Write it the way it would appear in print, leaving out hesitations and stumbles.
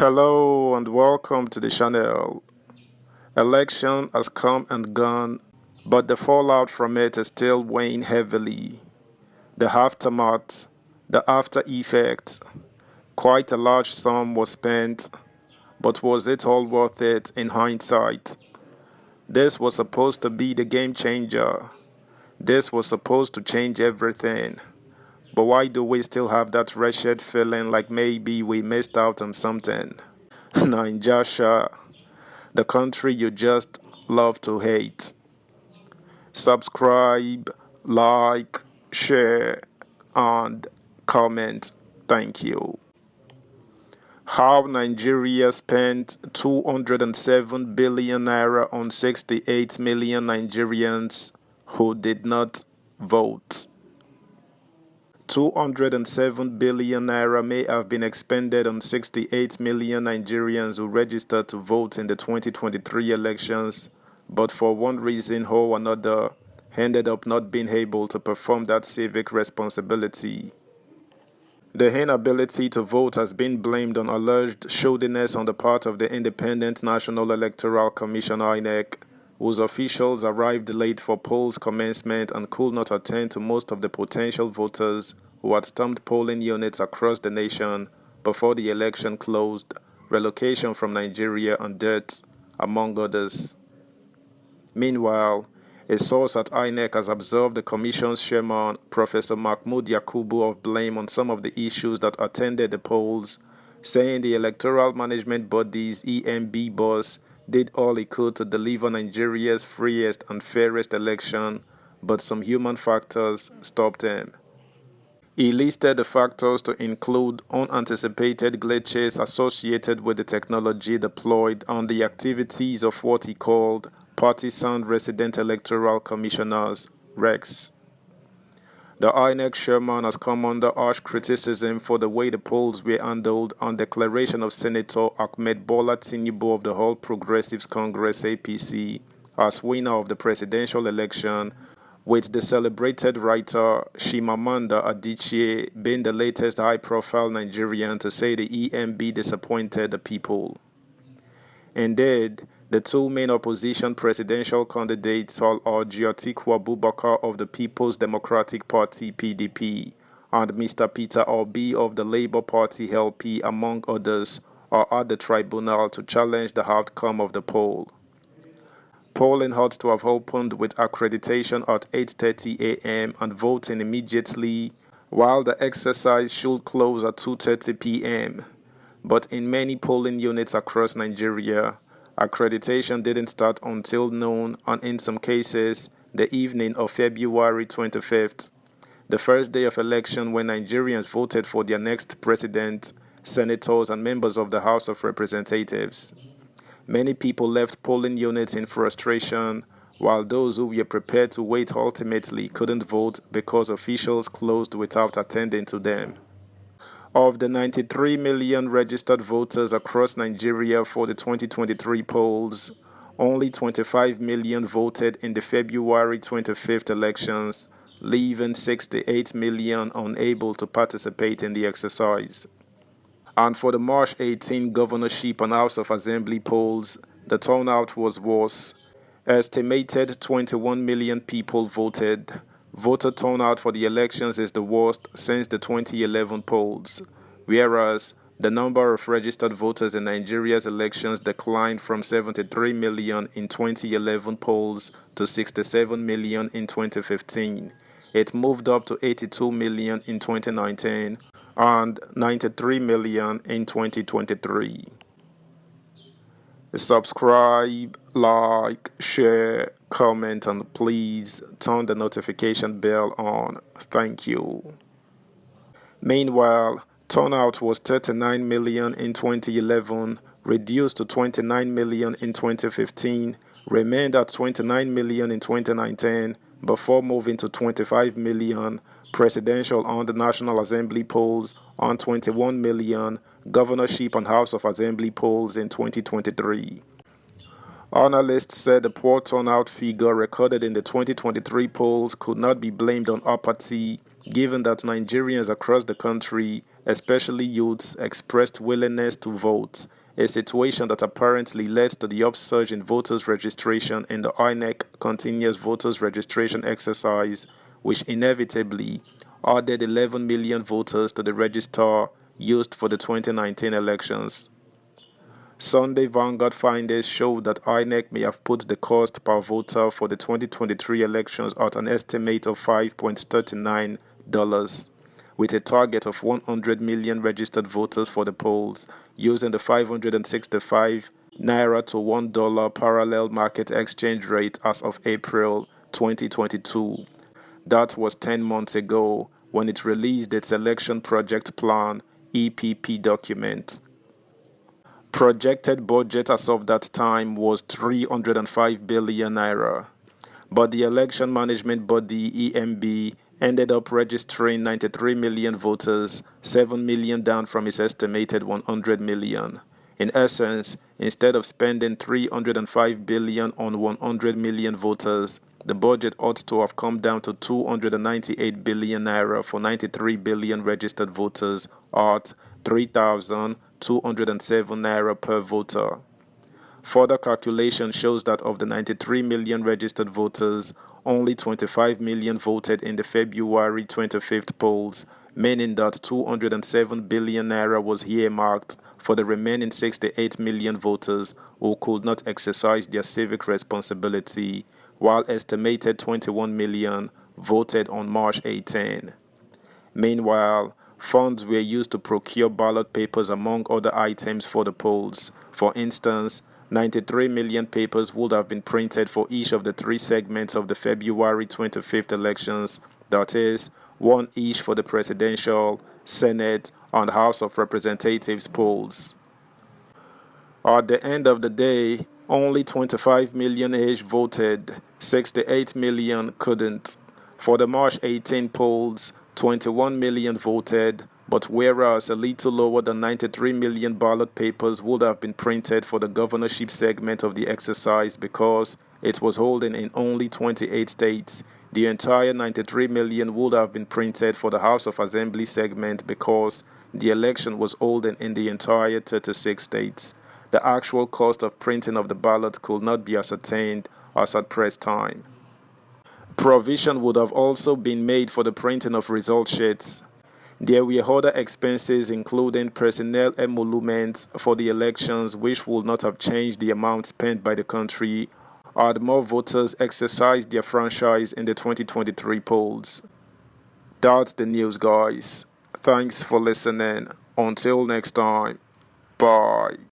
Hello and welcome to the channel. Election has come and gone, but the fallout from it is still weighing heavily. The aftermath, the after effects. Quite a large sum was spent, but was it all worth it in hindsight? This was supposed to be the game changer. This was supposed to change everything. But why do we still have that wretched feeling like maybe we missed out on something? Nigeria, the country you just love to hate. Subscribe, like, share, and comment. Thank you. How Nigeria spent 207 billion naira on 68 million Nigerians who did not vote. 207 billion naira may have been expended on 68 million Nigerians who registered to vote in the 2023 elections, but for one reason or another, ended up not being able to perform that civic responsibility. The inability to vote has been blamed on alleged shouldiveness on the part of the Independent National Electoral Commission INEC, whose officials arrived late for polls commencement and could not attend to most of the potential voters who had stormed polling units across the nation before the election closed, relocation from Nigeria and deaths, among others. Meanwhile, a source at INEC has observed the Commission's chairman, Professor Mahmoud Yakubu, of blame on some of the issues that attended the polls, saying the Electoral Management Body's EMB boss did all he could to deliver Nigeria's freest and fairest election, but some human factors stopped him. He listed the factors to include unanticipated glitches associated with the technology deployed and the activities of what he called partisan resident electoral commissioners, RECs. The INEC chairman has come under harsh criticism for the way the polls were handled on declaration of Senator Ahmed Bola Tinubu of the All Progressives Congress APC as winner of the presidential election, with the celebrated writer Chimamanda Adichie being the latest high-profile Nigerian to say the EMB disappointed the people. Indeed, the two main opposition presidential candidates are Atiku Abubakar of the People's Democratic Party (PDP) and Mr. Peter Obi of the Labour Party (LP), among others, are at the tribunal to challenge the outcome of the poll. Polling had to have opened with accreditation at 8:30 a.m. and voting immediately, while the exercise should close at 2:30 p.m. But in many polling units across Nigeria, accreditation didn't start until noon and in some cases, the evening of February 25th, the first day of election when Nigerians voted for their next president, senators and members of the House of Representatives. Many people left polling units in frustration, while those who were prepared to wait ultimately couldn't vote because officials closed without attending to them. Of the 93 million registered voters across Nigeria for the 2023 polls, only 25 million voted in the February 25th elections, leaving 68 million unable to participate in the exercise. And for the March 18 governorship and House of Assembly polls, the turnout was worse. Estimated 21 million people voted. Voter turnout for the elections is the worst since the 2011 polls, whereas the number of registered voters in Nigeria's elections declined from 73 million in 2011 polls to 67 million in 2015. It moved up to 82 million in 2019 and 93 million in 2023. Subscribe, like, share, comment, and please turn the notification bell on. Thank you. Meanwhile, turnout was 39 million in 2011, reduced to 29 million in 2015, remained at 29 million in 2019, before moving to 25 million presidential and National Assembly polls and 21 million governorship and House of Assembly polls in 2023. Analysts said the poor turnout figure recorded in the 2023 polls could not be blamed on apathy, given that Nigerians across the country especially youths, expressed willingness to vote, a situation that apparently led to the upsurge in voters' registration in the INEC continuous voters registration exercise, which inevitably added 11 million voters to the register used for the 2019 elections. Sunday Vanguard findings show that INEC may have put the cost per voter for the 2023 elections at an estimate of $5.39, with a target of 100 million registered voters for the polls, using the 565 naira to $1 parallel market exchange rate as of April 2022. That was 10 months ago when it released its election project plan (EPP) document. Projected budget as of that time was 305 billion naira, but the election management body (EMB) ended up registering 93 million voters, 7 million down from its estimated 100 million. In essence, instead of spending 305 billion on 100 million voters, the budget ought to have come down to 298 billion naira for 93 billion registered voters at 3,207 naira per voter. Further calculation shows that of the 93 million registered voters, only 25 million voted in the February 25th polls, meaning that 207 billion naira was earmarked for the remaining 68 million voters who could not exercise their civic responsibility, while estimated 21 million voted on March 18. Meanwhile, funds were used to procure ballot papers among other items for the polls. For instance, 93 million papers would have been printed for each of the three segments of the February 25th elections, that is, one each for the presidential, Senate, and House of Representatives polls. At the end of the day, only 25 million each voted, 68 million couldn't. For the March 18 polls, 21 million voted, but whereas a little lower than 93 million ballot papers would have been printed for the governorship segment of the exercise because it was holding in only 28 states, the entire 93 million would have been printed for the House of Assembly segment because the election was holding in the entire 36 states. The actual cost of printing of the ballot could not be ascertained as at press time. Provision would have also been made for the printing of result sheets. There were other expenses including personnel emoluments for the elections which would not have changed the amount spent by the country had more voters exercised their franchise in the 2023 polls. That's the news, guys. Thanks for listening. Until next time. Bye.